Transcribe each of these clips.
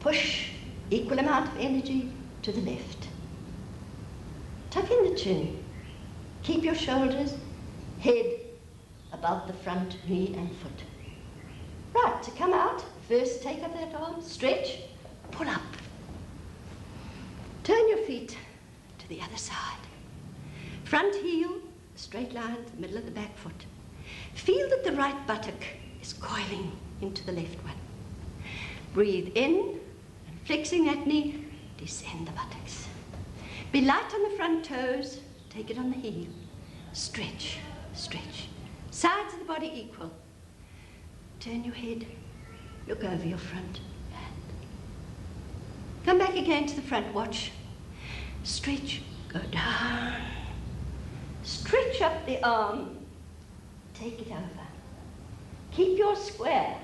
Push equal amount of energy to the left. Tuck in the chin. Keep your shoulders, head above the front knee and foot. Right, to come out, first take up that arm, stretch, pull up. Turn your feet to the other side. Front heel, a straight line to the middle of the back foot. Feel that the right buttock is coiling into the left one. Breathe in, and flexing that knee, descend the buttocks. Be light on the front toes, take it on the heel. Stretch, stretch. Sides of the body equal. Turn your head, look over your front hand. Come back again to the front, watch. Stretch, go down. Stretch up the arm, take it over. Keep your square.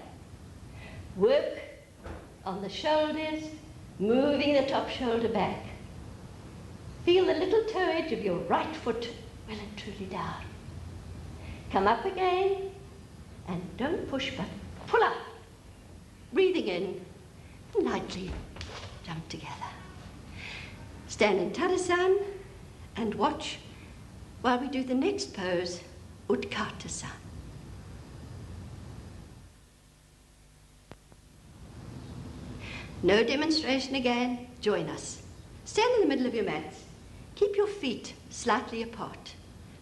Work on the shoulders, moving the top shoulder back. Feel the little toe edge of your right foot well and truly down. Come up again, and don't push, but pull up. Breathing in, and lightly jump together. Stand in Tadasana, and watch while we do the next pose, Utkatasana. No demonstration again, join us. Stand in the middle of your mats. Keep your feet slightly apart.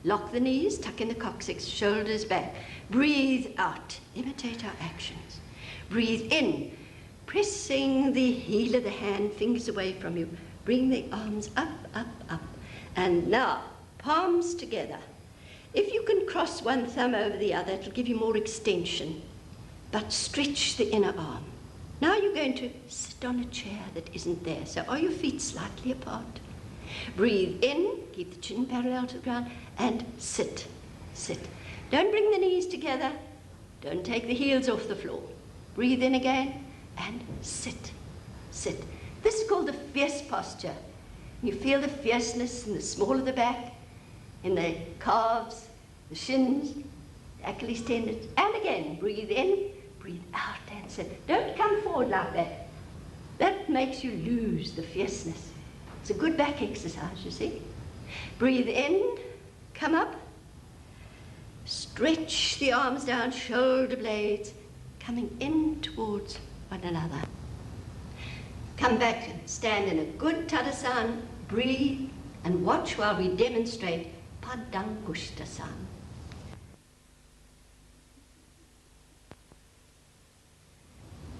Lock the knees, tuck in the coccyx, shoulders back. Breathe out, imitate our actions. Breathe in, pressing the heel of the hand, fingers away from you. Bring the arms up, up, up. And now, palms together. If you can cross one thumb over the other, it'll give you more extension. But stretch the inner arm. Now you're going to sit on a chair that isn't there. So are your feet slightly apart? Breathe in, keep the chin parallel to the ground, and sit, sit. Don't bring the knees together. Don't take the heels off the floor. Breathe in again, and sit, sit. This is called the fierce posture. You feel the fierceness in the small of the back, in the calves, the shins, the Achilles tendons. And again, breathe in, breathe out, and sit. Don't come forward like that. That makes you lose the fierceness. It's a good back exercise, you see. Breathe in, come up. Stretch the arms down, shoulder blades, coming in towards one another. Come back and stand in a good Tadasana. Breathe and watch while we demonstrate Padangusthasana.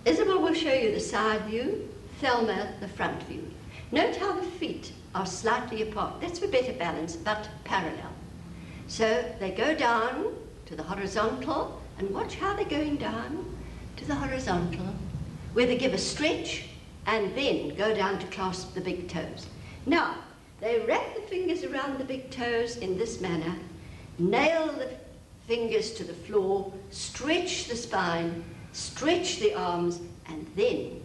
Isabel will show you the side view, Thelma the front view. Note how the feet are slightly apart. That's for better balance, but parallel. So they go down to the horizontal, and watch how they're going down to the horizontal, where they give a stretch and then go down to clasp the big toes. Now, they wrap the fingers around the big toes in this manner, nail the fingers to the floor, stretch the spine, stretch the arms, and then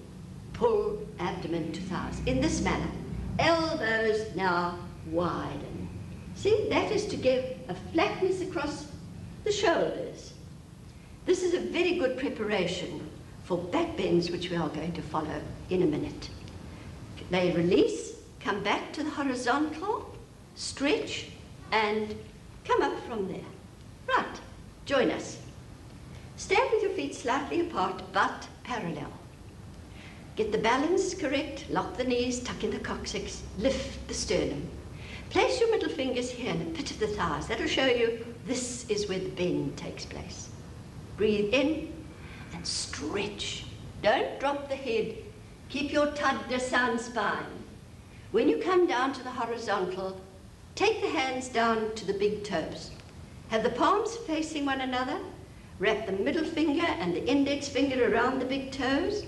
pull abdomen to thighs. In this manner, elbows now widen. See, that is to give a flatness across the shoulders. This is a very good preparation for back bends, which we are going to follow in a minute. They release, come back to the horizontal, stretch, and come up from there. Right, join us. Stand with your feet slightly apart, but parallel. Get the balance correct, lock the knees, tuck in the coccyx, lift the sternum. Place your middle fingers here in the pit of the thighs. That'll show you this is where the bend takes place. Breathe in and stretch. Don't drop the head. Keep your Tadasana spine. When you come down to the horizontal, take the hands down to the big toes. Have the palms facing one another. Wrap the middle finger and the index finger around the big toes.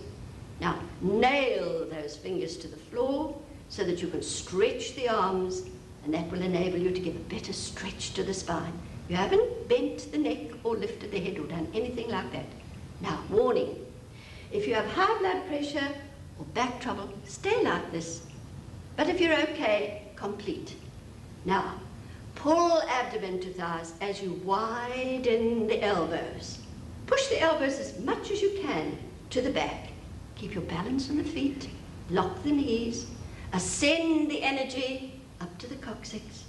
Now, nail those fingers to the floor so that you can stretch the arms, and that will enable you to give a better stretch to the spine. You haven't bent the neck or lifted the head or done anything like that. Now, warning, if you have high blood pressure or back trouble, stay like this. But if you're okay, complete. Now, pull abdomen to thighs as you widen the elbows. Push the elbows as much as you can to the back. Keep your balance on the feet. Lock the knees. Ascend the energy up to the coccyx.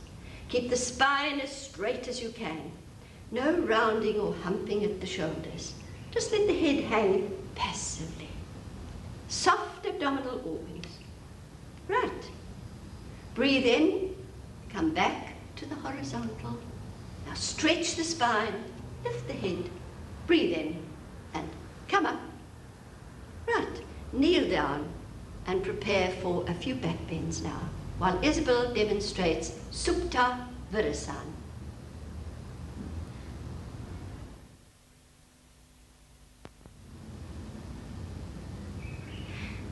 Keep the spine as straight as you can. No rounding or humping at the shoulders. Just let the head hang passively. Soft abdominal openings. Right. Breathe in. Come back to the horizontal. Now stretch the spine. Lift the head. Breathe in and come up. Right. Kneel down and prepare for a few back bends now, while Isabel demonstrates Supta Virasana.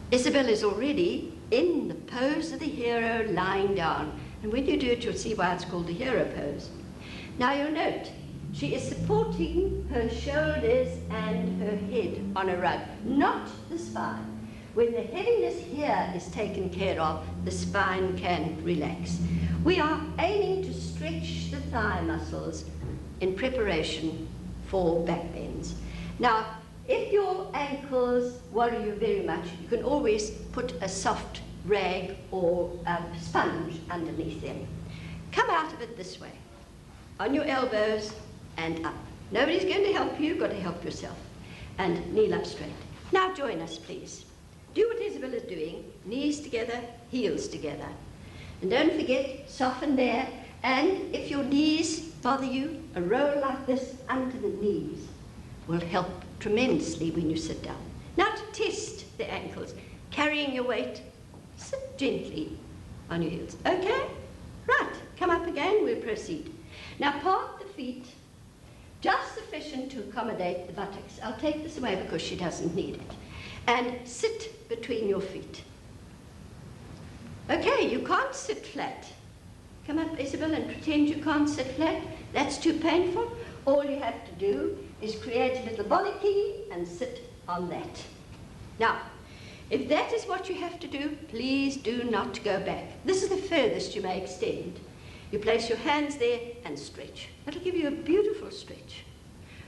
Isabel is already in the pose of the hero lying down, and when you do it, you'll see why it's called the hero pose. Now you'll note, she is supporting her shoulders and her head on a rug, not the spine. When the heaviness here is taken care of, the spine can relax. We are aiming to stretch the thigh muscles in preparation for back bends. Now, if your ankles worry you very much, you can always put a soft rag or a sponge underneath them. Come out of it this way, on your elbows and up. Nobody's going to help you, you've got to help yourself. And kneel up straight. Now join us, please. Do what Isabel is doing, knees together, heels together. And don't forget, soften there, and if your knees bother you, a roll like this under the knees will help tremendously when you sit down. Now to test the ankles, carrying your weight, sit gently on your heels. Okay? Right, come up again, we'll proceed. Now part the feet, just sufficient to accommodate the buttocks. I'll take this away because she doesn't need it. And sit between your feet. Okay, you can't sit flat. Come up, Isabel, and pretend you can't sit flat. That's too painful. All you have to do is create a little boliki and sit on that. Now, if that is what you have to do, please do not go back. This is the furthest you may extend. You place your hands there and stretch. That'll give you a beautiful stretch.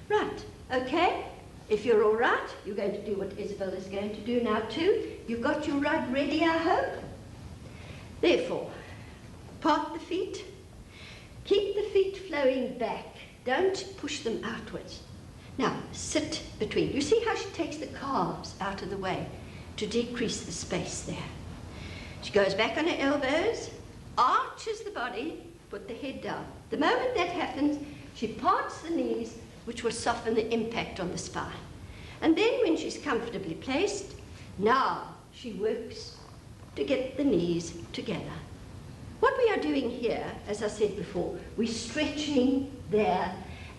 Right, okay? If you're all right, you're going to do what Isabel is going to do now too. You've got your rug ready, I hope. Therefore, part the feet. Keep the feet flowing back. Don't push them outwards. Now, sit between. You see how she takes the calves out of the way to decrease the space there. She goes back on her elbows, arches the body, put the head down. The moment that happens, she parts the knees, which will soften the impact on the spine. And then when she's comfortably placed, now she works to get the knees together. What we are doing here, as I said before, we're stretching there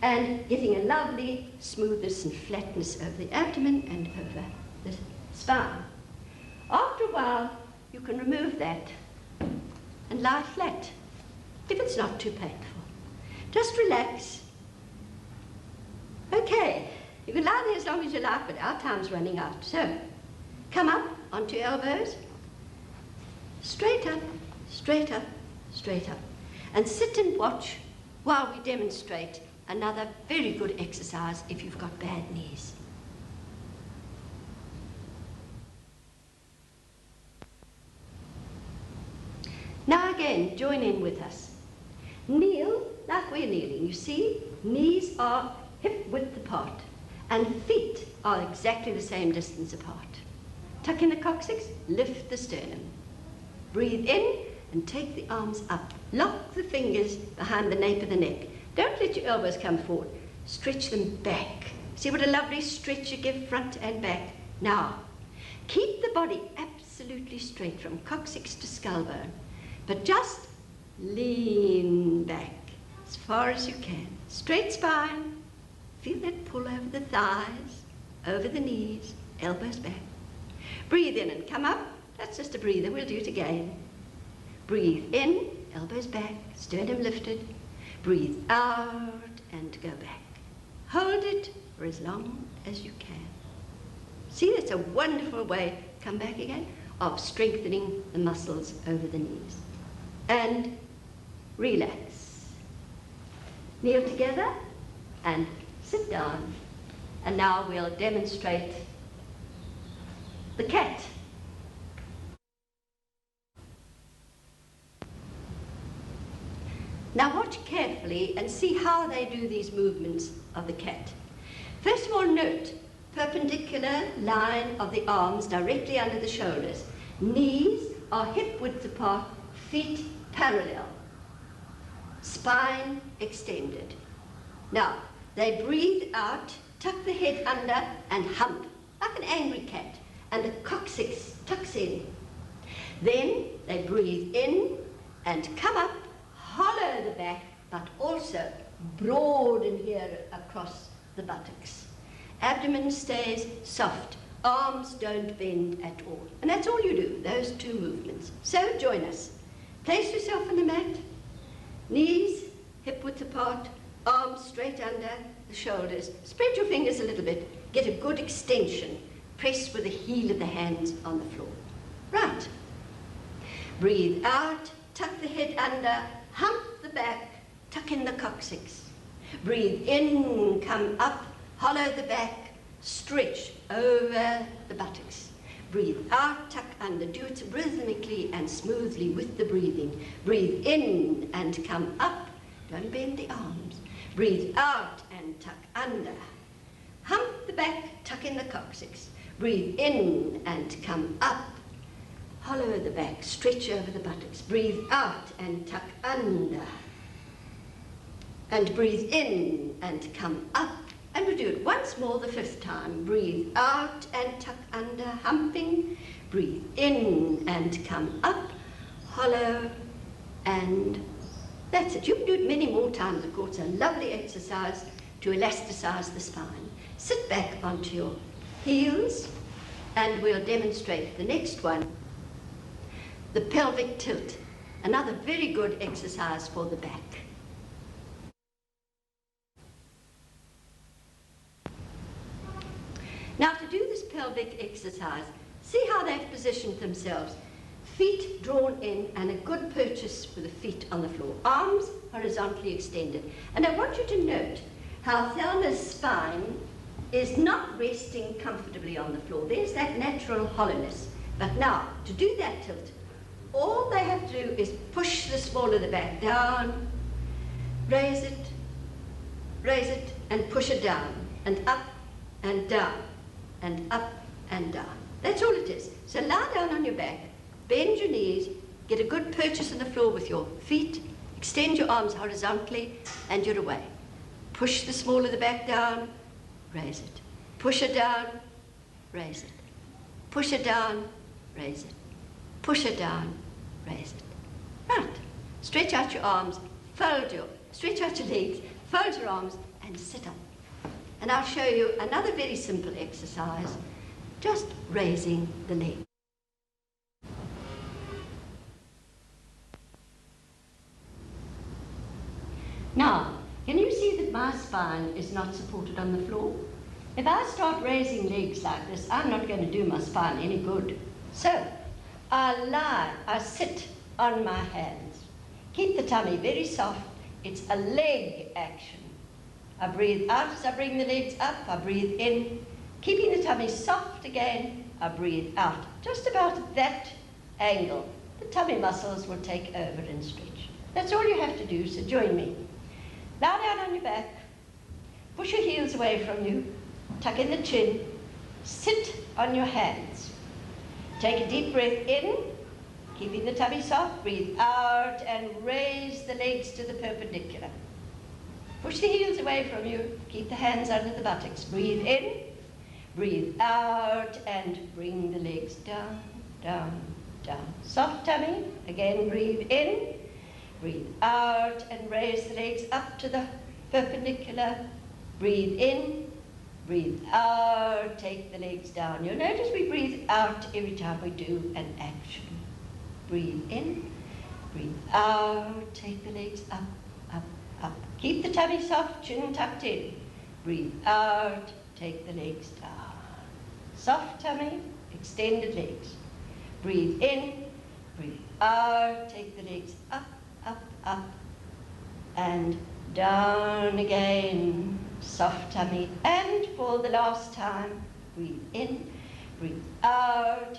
and getting a lovely smoothness and flatness over the abdomen and over the spine. After a while, you can remove that and lie flat, if it's not too painful. Just relax. Okay, you can lie there as long as you like, but our time's running out. So, come up onto your elbows, straight up, straight up, straight up. And sit and watch while we demonstrate another very good exercise if you've got bad knees. Now again, join in with us. Kneel like we're kneeling. You see, knees are hip width apart, and feet are exactly the same distance apart. Tuck in the coccyx, lift the sternum. Breathe in and take the arms up. Lock the fingers behind the nape of the neck. Don't let your elbows come forward. Stretch them back. See what a lovely stretch you give front and back. Now, keep the body absolutely straight from coccyx to skull bone, but just lean back as far as you can. Straight spine. Feel that pull over the thighs, over the knees, elbows back. Breathe in and come up. That's just a breather. We'll do it again. Breathe in, elbows back, sternum lifted. Breathe out and go back. Hold it for as long as you can. See, that's a wonderful way, come back again, of strengthening the muscles over the knees. And relax. Kneel together and sit down. And now we'll demonstrate the cat. Now watch carefully and see how they do these movements of the cat. First of all, note perpendicular line of the arms directly under the shoulders. Knees are hip width apart, feet parallel. Spine extended. Now, they breathe out, tuck the head under and hump, like an angry cat, and the coccyx tucks in. Then they breathe in and come up, hollow the back, but also broaden here across the buttocks. Abdomen stays soft, arms don't bend at all. And that's all you do, those two movements. So join us. Place yourself on the mat, knees hip width apart, arms straight under the shoulders. Spread your fingers a little bit, get a good extension. Press with the heel of the hands on the floor. Right. Breathe out, tuck the head under, hump the back, tuck in the coccyx. Breathe in, come up, hollow the back, stretch over the buttocks. Breathe out, tuck under. Do it rhythmically and smoothly with the breathing. Breathe in and come up. Don't bend the arms. Breathe out and tuck under. Hump the back, tuck in the coccyx. Breathe in and come up. Hollow the back, stretch over the buttocks. Breathe out and tuck under. And breathe in and come up. And we'll do it once more the fifth time. Breathe out and tuck under, humping. Breathe in and come up, hollow, and that's it. You can do it many more times, of course. It's a lovely exercise to elasticize the spine. Sit back onto your heels, and we'll demonstrate the next one, the pelvic tilt. Another very good exercise for the back. Now, to do this pelvic exercise, see how they've positioned themselves. Feet drawn in and a good purchase with the feet on the floor. Arms horizontally extended. And I want you to note how Thelma's spine is not resting comfortably on the floor. There's that natural hollowness. But now, to do that tilt, all they have to do is push the small of the back down, raise it, and push it down, and up and down, and up and down. That's all it is. So lie down on your back, bend your knees, get a good purchase on the floor with your feet, extend your arms horizontally, and you're away. Push the small of the back down, raise it. Push it down, raise it. Push it down, raise it. Push it down, raise it. Right. Stretch out your arms, stretch out your legs, fold your arms, and sit up. And I'll show you another very simple exercise, just raising the leg. Now, can you see that my spine is not supported on the floor? If I start raising legs like this, I'm not going to do my spine any good. So, I sit on my hands. Keep the tummy very soft. It's a leg action. I breathe out as I bring the legs up. I breathe in. Keeping the tummy soft again, I breathe out. Just about at that angle, the tummy muscles will take over and stretch. That's all you have to do, so join me. Lie down on your back. Push your heels away from you. Tuck in the chin. Sit on your hands. Take a deep breath in, keeping the tummy soft. Breathe out and raise the legs to the perpendicular. Push the heels away from you. Keep the hands under the buttocks. Breathe in, breathe out, and bring the legs down, down, down. Soft tummy. Again, breathe in, breathe out, and raise the legs up to the perpendicular. Breathe in, breathe out, take the legs down. You'll notice we breathe out every time we do an action. Breathe in, breathe out, take the legs up, up, up. Keep the tummy soft, chin tucked in. Breathe out, take the legs down. Soft tummy, extended legs. Breathe in, breathe out, take the legs up, up, up, and down again. Soft tummy. And for the last time, breathe in, Breathe out.